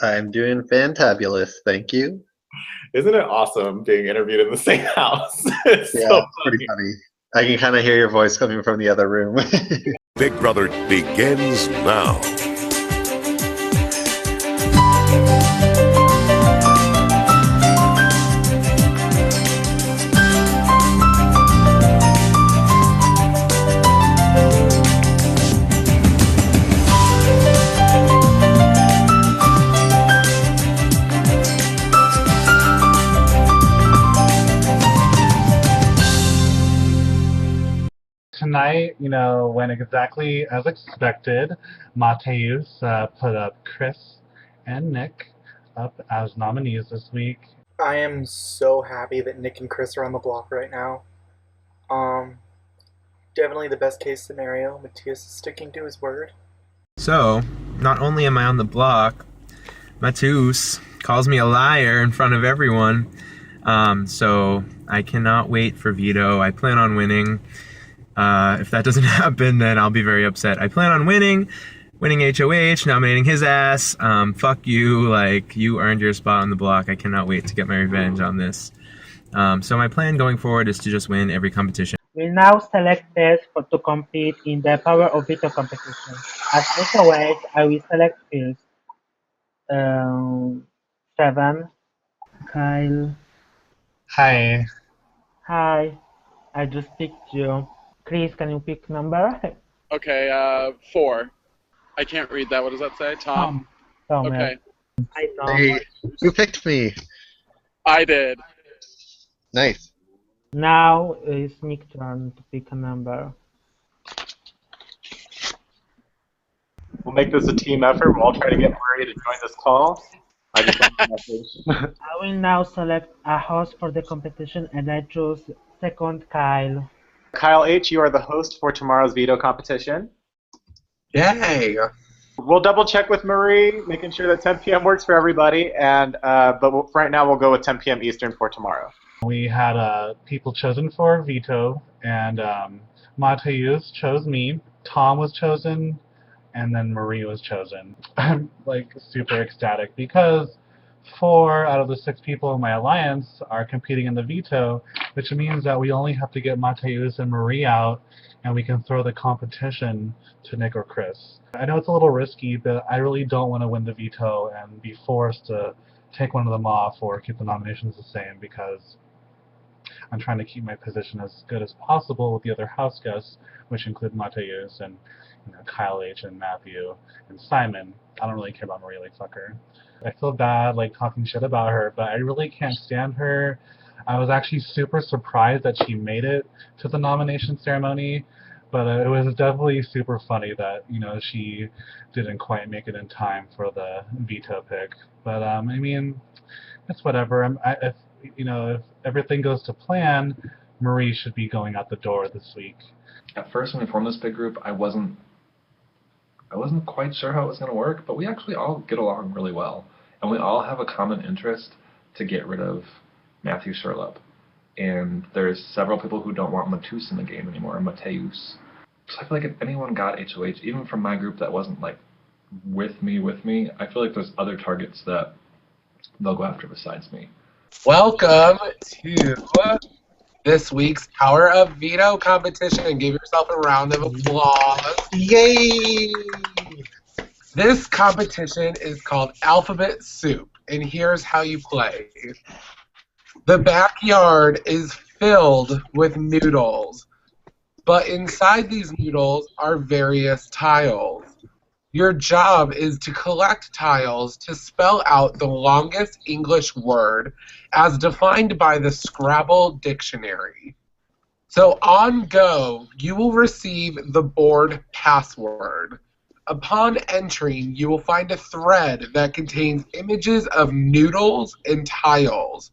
I'm doing fantabulous, thank you. Isn't it awesome being interviewed in the same house? It's Yeah, so it's pretty funny. I can kind of hear your voice coming from the other room. Big Brother begins now. Tonight, went exactly as expected. Mateus put up Chris and Nick up as nominees this week. I am so happy that Nick and Chris are on the block right now. Definitely the best case scenario. Mateus is sticking to his word. So, not only am I on the block, Mateus calls me a liar in front of everyone. So I cannot wait for veto. I plan on winning. If that doesn't happen, then I'll be very upset. I plan on winning HOH, nominating his ass. Fuck you, you earned your spot on the block. I cannot wait to get my revenge on this. So my plan going forward is to just win every competition. We'll now select pairs to compete in the Power of Veto competition. As HOH, I will select first 7. Kyle. Hi. Hi. I just picked you. Chris, can you pick number? Okay, 4. I can't read that. What does that say? Tom? Tom, okay. Yeah. Hi, Tom. Hey, who picked me? I did. Nice. Now it's Nick's turn to pick a number. We'll make this a team effort. We'll all try to get Murray to join this call. I just want a message. I will now select a host for the competition, and I choose second Kyle. Kyle H., you are the host for tomorrow's veto competition. Yay! We'll double check with Marie, making sure that 10 p.m. works for everybody. But right now we'll go with 10 p.m. Eastern for tomorrow. We had people chosen for veto, and Mateus chose me. Tom was chosen, and then Marie was chosen. I'm super ecstatic because 4 out of the 6 people in my alliance are competing in the veto, which means that we only have to get Mateus and Marie out, and we can throw the competition to Nick or Chris. I know it's a little risky, but I really don't want to win the veto and be forced to take one of them off or keep the nominations the same, because I'm trying to keep my position as good as possible with the other house guests, which include Mateus and Kyle H. and Matthew and Simon. I don't really care about Marie, fuck her. I feel bad talking shit about her, but I really can't stand her. I was actually super surprised that she made it to the nomination ceremony, but it was definitely super funny that she didn't quite make it in time for the veto pick. But it's whatever. If everything goes to plan, Marie should be going out the door this week. At first, when we formed this big group, I wasn't quite sure how it was going to work, but we actually all get along really well. And we all have a common interest to get rid of Matthew Sherlup. And there's several people who don't want Mateus in the game anymore, Mateus. So I feel like if anyone got HOH, even from my group that wasn't with me, I feel like there's other targets that they'll go after besides me. Welcome to this week's Power of Veto competition. Give yourself a round of applause. Yay! This competition is called Alphabet Soup, and here's how you play. The backyard is filled with noodles, but inside these noodles are various tiles. Your job is to collect tiles to spell out the longest English word as defined by the Scrabble dictionary. So on go, you will receive the board password. Upon entering, you will find a thread that contains images of noodles and tiles.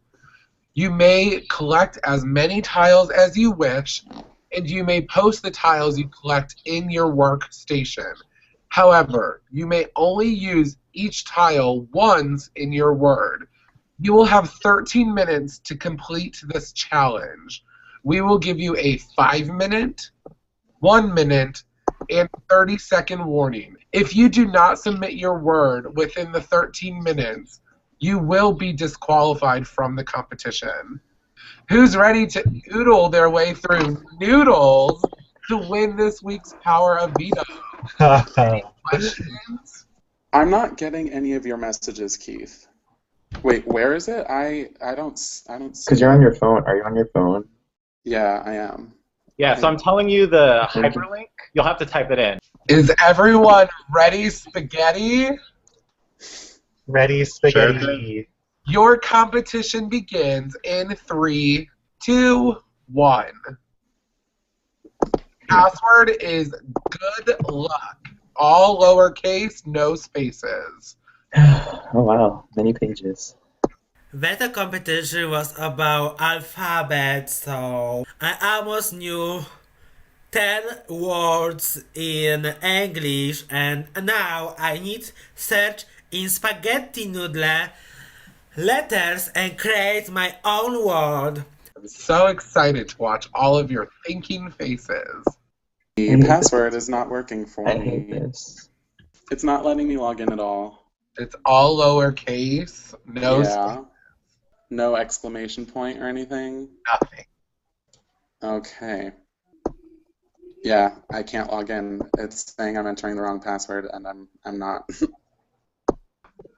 You may collect as many tiles as you wish, and you may post the tiles you collect in your workstation. However, you may only use each tile once in your word. You will have 13 minutes to complete this challenge. We will give you a 5-minute, 1-minute, and 30-second warning. If you do not submit your word within the 13 minutes, you will be disqualified from the competition. Who's ready to oodle their way through noodles to win this week's Power of Veto? Any questions? I'm not getting any of your messages, Keith. Wait, where is it? I don't see. Because you're on your phone. Are you on your phone? Yeah, I am. Yeah, so I'm telling you the hyperlink. You'll have to type it in. Is everyone ready, spaghetti? Ready, spaghetti. Your competition begins in 3, 2, 1. Password is good luck. All lowercase, no spaces. Oh wow, many pages. Beta competition was about alphabet, so I almost knew 10 words in English, and now I need search in spaghetti noodle letters and create my own word. I'm so excited to watch all of your thinking faces. The password is not working for I me. hate this. It's not letting me log in at all. It's all lowercase, no Yeah. No exclamation point or anything? nothing. Okay. Yeah, I can't log in. It's saying I'm entering the wrong password, and I'm not.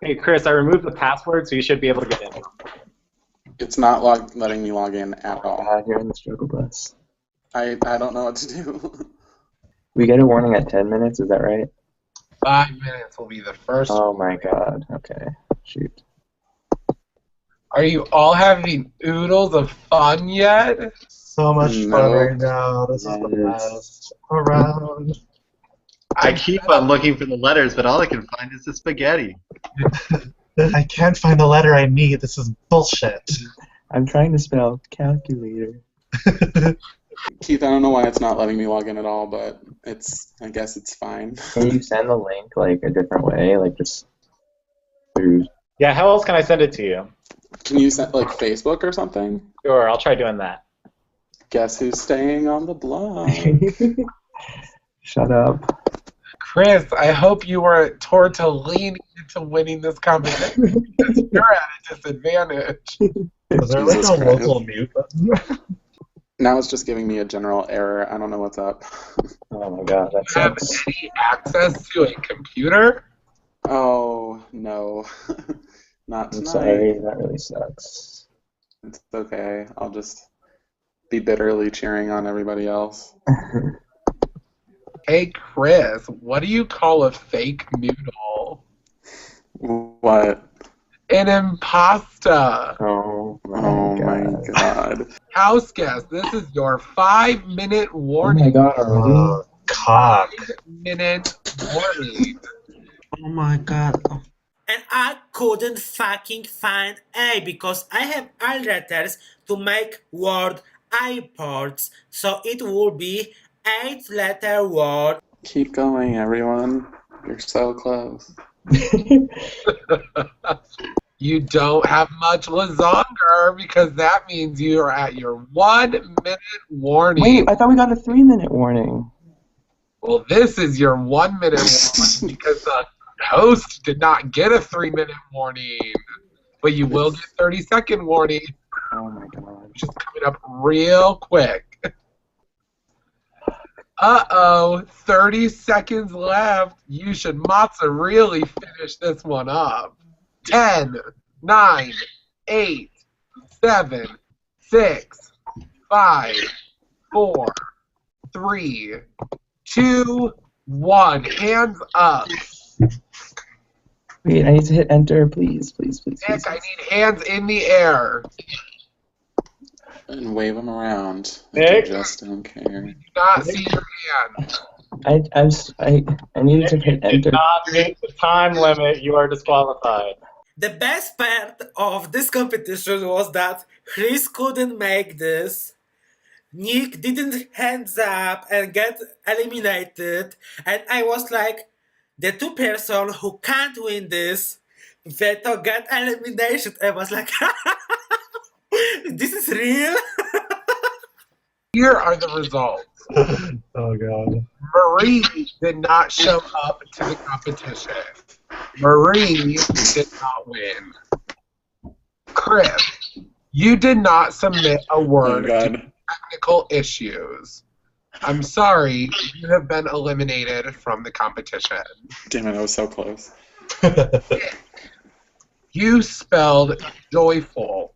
Hey, Chris, I removed the password, so you should be able to get in. It's not letting me log in at all. God, you're on the struggle bus. I don't know what to do. We get a warning at 10 minutes, is that right? 5 minutes will be the first. Oh my god, okay. Shoot. Are you all having oodles of fun yet? So much No. fun right now. This is the Yes. best around. I keep on looking for the letters, but all I can find is the spaghetti. I can't find the letter I need. This is bullshit. I'm trying to spell calculator. Keith, I don't know why it's not letting me log in at all, but I guess it's fine. Can you send the link like a different way? Like just through. Yeah, how else can I send it to you? Can you send like Facebook or something? Sure, I'll try doing that. Guess who's staying on the block? Shut up. Chris, I hope you were tortellini into winning this competition because you're at a disadvantage. Is there like Jesus a Christ. local mute button? Now it's just giving me a general error. I don't know what's up. Oh my god, that Do you have sucks. any access to a computer? Oh, no. Not I'm tonight. sorry, that really sucks. It's okay. I'll just be bitterly cheering on everybody else. Hey, Chris, what do you call a fake noodle? What? An impasta. Oh my Oh my god. god. House guest, this is your 5-minute Oh warning. my god, already? Cock. 5-minute warning. Oh my god. And I couldn't fucking find A because I have all letters to make word iPods, so it will be 8-letter word. Keep going, everyone. You're so close. You don't have much longer because that means you are at your 1-minute warning. Wait, I thought we got a 3-minute warning. Well, this is your 1-minute warning because the host did not get a 3-minute warning. But you will get 30-second warning, Oh my god. which is coming up real quick. Uh-oh, 30 seconds left. You should Matza really finish this one up. 10, 9, 8, 7, 6, 5, 4, 3, 2, 1. Hands up. Wait, I need to hit enter, please, please, please, please. Nick, I need hands in the air. And wave them around. Nick? I just don't care. Do not see your hand. I needed to hit Did enter. not meet the time limit. You are disqualified. The best part of this competition was that Chris couldn't make this. Nick didn't hands up and get eliminated, and I was like, the two person who can't win this, Veto get elimination. I was like, this is real. Here are the results. Oh god. Marie did not show up to the competition. Marie did not win. Chris, you did not submit a word due to technical issues. I'm sorry, you have been eliminated from the competition. Damn it, I was so close. You spelled joyful,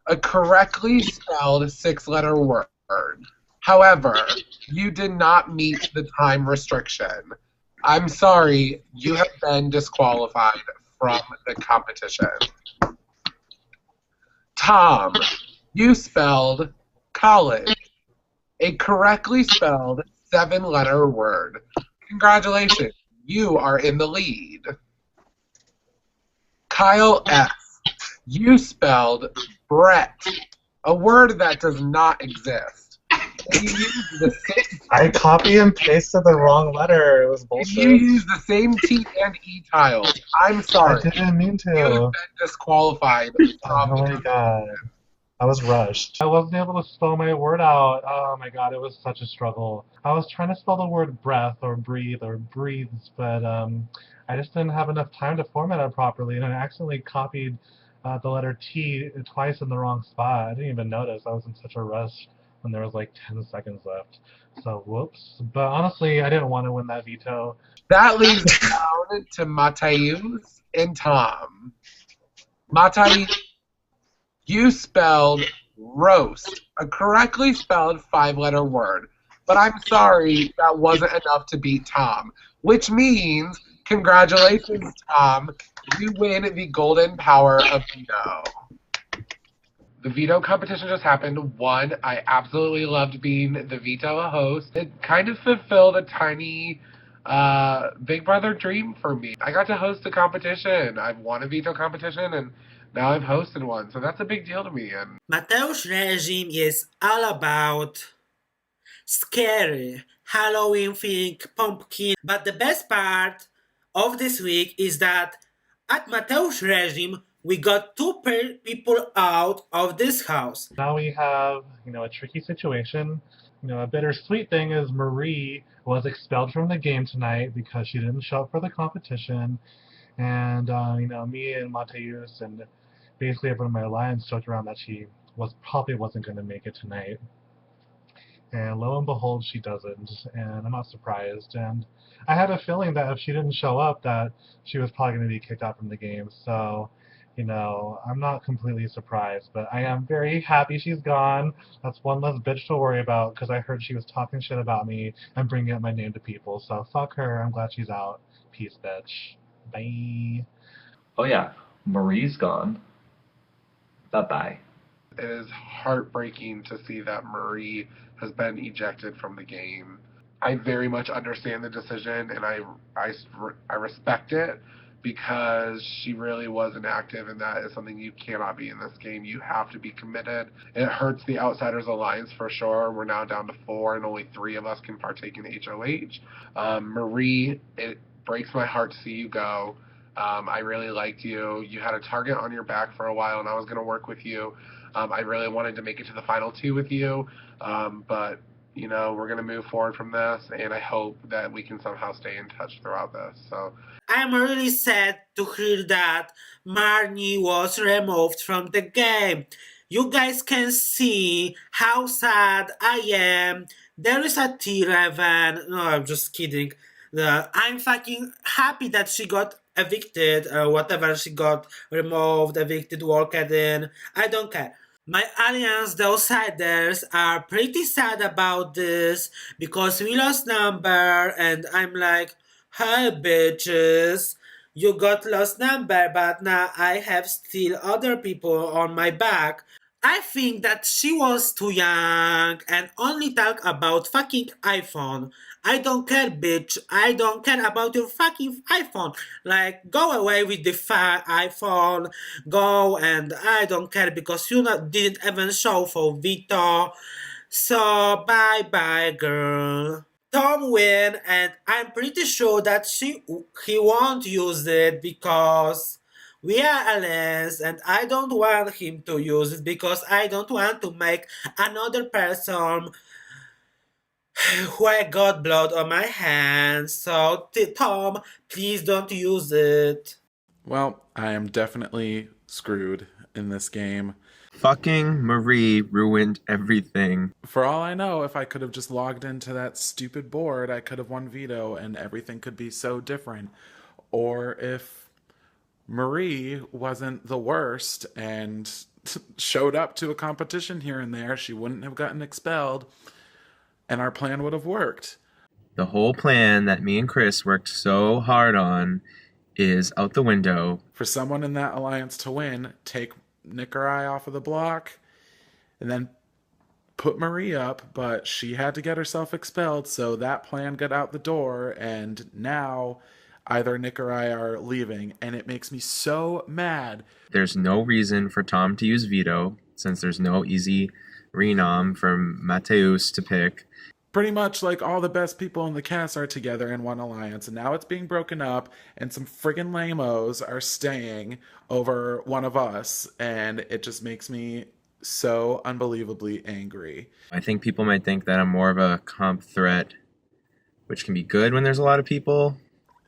a correctly spelled 6-letter word. However, you did not meet the time restriction. I'm sorry, you have been disqualified from the competition. Tom, you spelled college, a correctly spelled 7-letter word. Congratulations, you are in the lead. Kyle S., you spelled Brett, a word that does not exist. You used the same, I copy and pasted the wrong letter. It was bullshit. you used the same T and E tiles. I'm sorry. I didn't mean to. You have been disqualified from Oh the my god. I was rushed. I wasn't able to spell my word out. Oh my god, it was such a struggle. I was trying to spell the word breath or breathe or breathes, but I just didn't have enough time to format it properly, and I accidentally copied the letter T twice in the wrong spot. I didn't even notice. I was in such a rush when there was like 10 seconds left. So whoops. But honestly, I didn't want to win that veto. That leaves it down to Matthews and Tom. Matthews, you spelled roast, a correctly spelled 5-letter word. But I'm sorry, that wasn't enough to beat Tom. Which means, congratulations, Tom. You win the golden power of veto. The veto competition just happened. One, I absolutely loved being the veto host. It kind of fulfilled a tiny Big Brother dream for me. I got to host a competition. I've won a veto competition, and now I've hosted one. So that's a big deal to me. And Mateusz regime is all about scary Halloween themed pumpkin. But the best part of this week is that at Mateusz regime, we got 2 people out of this house. Now we have, a tricky situation. A bittersweet thing is Marie was expelled from the game tonight because she didn't show up for the competition. And, me and Mateusz and basically everyone in my alliance joked around that she probably wasn't going to make it tonight. And lo and behold, she doesn't, and I'm not surprised. And I had a feeling that if she didn't show up, that she was probably going to be kicked out from the game. So, I'm not completely surprised, but I am very happy she's gone. That's one less bitch to worry about, because I heard she was talking shit about me and bringing up my name to people. So fuck her. I'm glad she's out. Peace, bitch. Bye. Oh yeah, Marie's gone. Bye-bye. it is heartbreaking to see that Marie has been ejected from the game. I very much understand the decision, and I respect it, because she really was inactive, and that is something you cannot be in this game. You have to be committed. It hurts the Outsiders Alliance for sure. We're now down to 4, and only 3 of us can partake in HOH. Marie, it breaks my heart to see you go. I really liked you. You had a target on your back for a while, and I was going to work with you. I really wanted to make it to the final 2 with you, but you know, we're going to move forward from this, and I hope that we can somehow stay in touch throughout this. So I'm really sad to hear that Marnie was removed from the game. You guys can see how sad I am. There is a T11. No, I'm just kidding. I'm fucking happy that she got evicted, whatever she got removed, evicted, walked in. I don't care. My alliance, the Outsiders, are pretty sad about this because we lost number, and I'm like, hi bitches, you got lost number, but now I have still other people on my back. I think that she was too young and only talk about fucking iPhone. I don't care, bitch. I don't care about your fucking iPhone. Like, go away with the iPhone. Go, and I don't care because you didn't even show for Vito. So, bye-bye, girl. Tom win, and I'm pretty sure that he won't use it because we are allies, and I don't want him to use it because I don't want to make another person who I got blood on my hands. So, Tom, please don't use it. Well, I am definitely screwed in this game. Fucking Marie ruined everything. For all I know, if I could have just logged into that stupid board, I could have won veto and everything could be so different. Or if Marie wasn't the worst and showed up to a competition here and there, she wouldn't have gotten expelled and our plan would have worked. The whole plan that me and Chris worked so hard on is out the window. For someone in that alliance to win, take Nick or I off of the block and then put Marie up, but she had to get herself expelled, so that plan got out the door, and now either Nick or I are leaving, and it makes me so mad. There's no reason for Tom to use veto, since there's no easy renom from Mateus to pick. Pretty much like all the best people in the cast are together in one alliance, and now it's being broken up, and some friggin' lamos are staying over one of us, and it just makes me so unbelievably angry. I think people might think that I'm more of a comp threat, which can be good when there's a lot of people.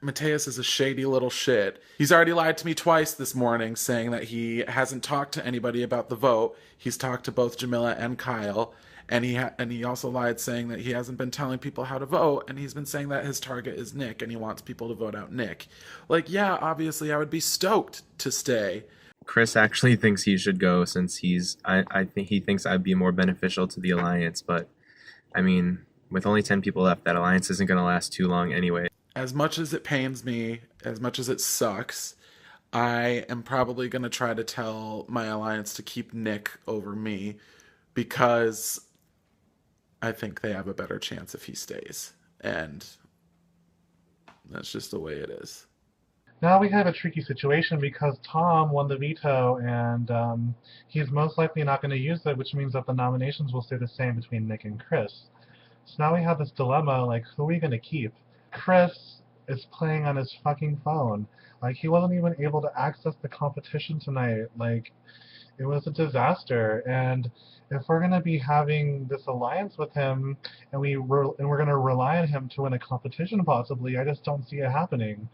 Mateus is a shady little shit. He's already lied to me twice this morning, saying that he hasn't talked to anybody about the vote. He's talked to both Jamila and Kyle. And he also lied saying that he hasn't been telling people how to vote, and he's been saying that his target is Nick, and he wants people to vote out Nick. Like, yeah, obviously I would be stoked to stay. Chris actually thinks he should go since I think he thinks I'd be more beneficial to the alliance, but I mean, with only 10 people left, that alliance isn't going to last too long anyway. As much as it pains me, as much as it sucks, I am probably going to try to tell my alliance to keep Nick over me, because I think they have a better chance if he stays. And that's just the way it is. Now we have a tricky situation because Tom won the veto, and he's most likely not going to use it, which means that the nominations will stay the same between Nick and Chris. So now we have this dilemma, like, who are we going to keep? Chris is playing on his fucking phone. Like, he wasn't even able to access the competition tonight. Like, it was a disaster, and if we're going to be having this alliance with him, and we're going to rely on him to win a competition possibly, I just don't see it happening.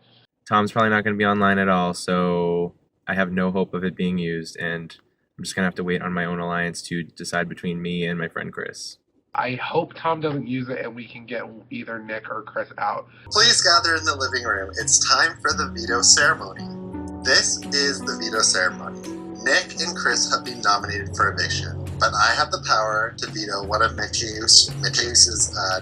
Tom's probably not going to be online at all, so I have no hope of it being used, and I'm just going to have to wait on my own alliance to decide between me and my friend Chris. I hope Tom doesn't use it and we can get either Nick or Chris out. Please gather in the living room. It's time for the veto ceremony. This is the veto ceremony. Nick and Chris have been nominated for eviction, but I have the power to veto one of Mateus's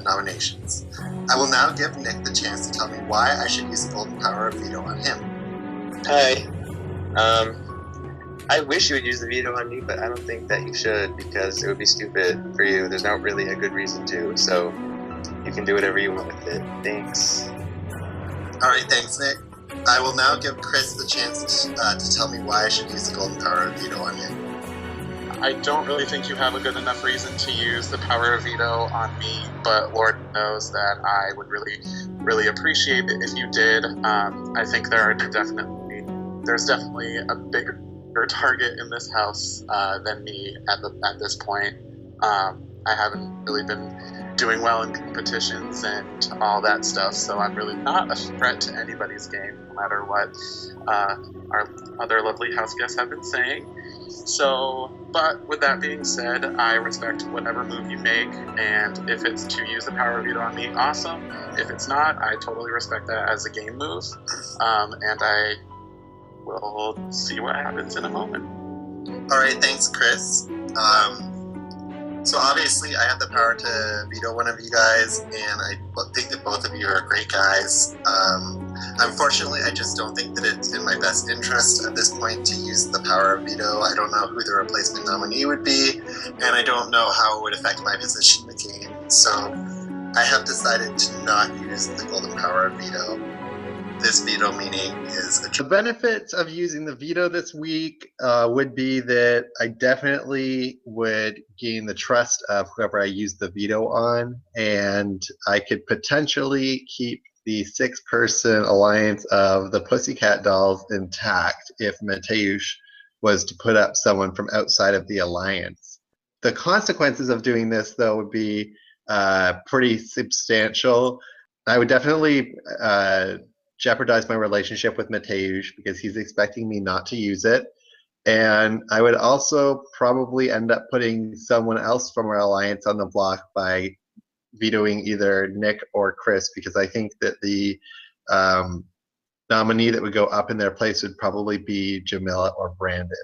nominations. I will now give Nick the chance to tell me why I should use the golden power of veto on him. Hi. I wish you would use the veto on me, but I don't think that you should, because it would be stupid for you. There's not really a good reason to, so you can do whatever you want with it. Thanks. Alright, thanks, Nick. I will now give Chris the chance to tell me why I should use the golden power of veto on him. I don't really think you have a good enough reason to use the power of veto on me, but Lord knows that I would really, really appreciate it if you did. I think there's definitely a bigger target in this house than me at this point. I haven't really been doing well in competitions and all that stuff, so I'm really not a threat to anybody's game, no matter what our other lovely house guests have been saying. So, but with that being said, I respect whatever move you make, and if it's to use the power of veto on me, awesome. If it's not, I totally respect that as a game move, and I will see what happens in a moment. Alright, thanks, Chris. So obviously I have the power to veto one of you guys, and I think that both of you are great guys. Unfortunately, I just don't think that it's in my best interest at this point to use the power of veto. I don't know who the replacement nominee would be, and I don't know how it would affect my position in the game. So I have decided to not use the golden power of veto. This veto meeting is The benefits of using the veto this week would be that I definitely would gain the trust of whoever I use the veto on, and I could potentially keep the 6-person alliance of the Pussycat Dolls intact if Mateus was to put up someone from outside of the alliance. The consequences of doing this, though, would be pretty substantial. I would definitely jeopardize my relationship with Mateusz because he's expecting me not to use it. And I would also probably end up putting someone else from our alliance on the block by vetoing either Nick or Chris, because I think that the nominee that would go up in their place would probably be Jamila or Brandon.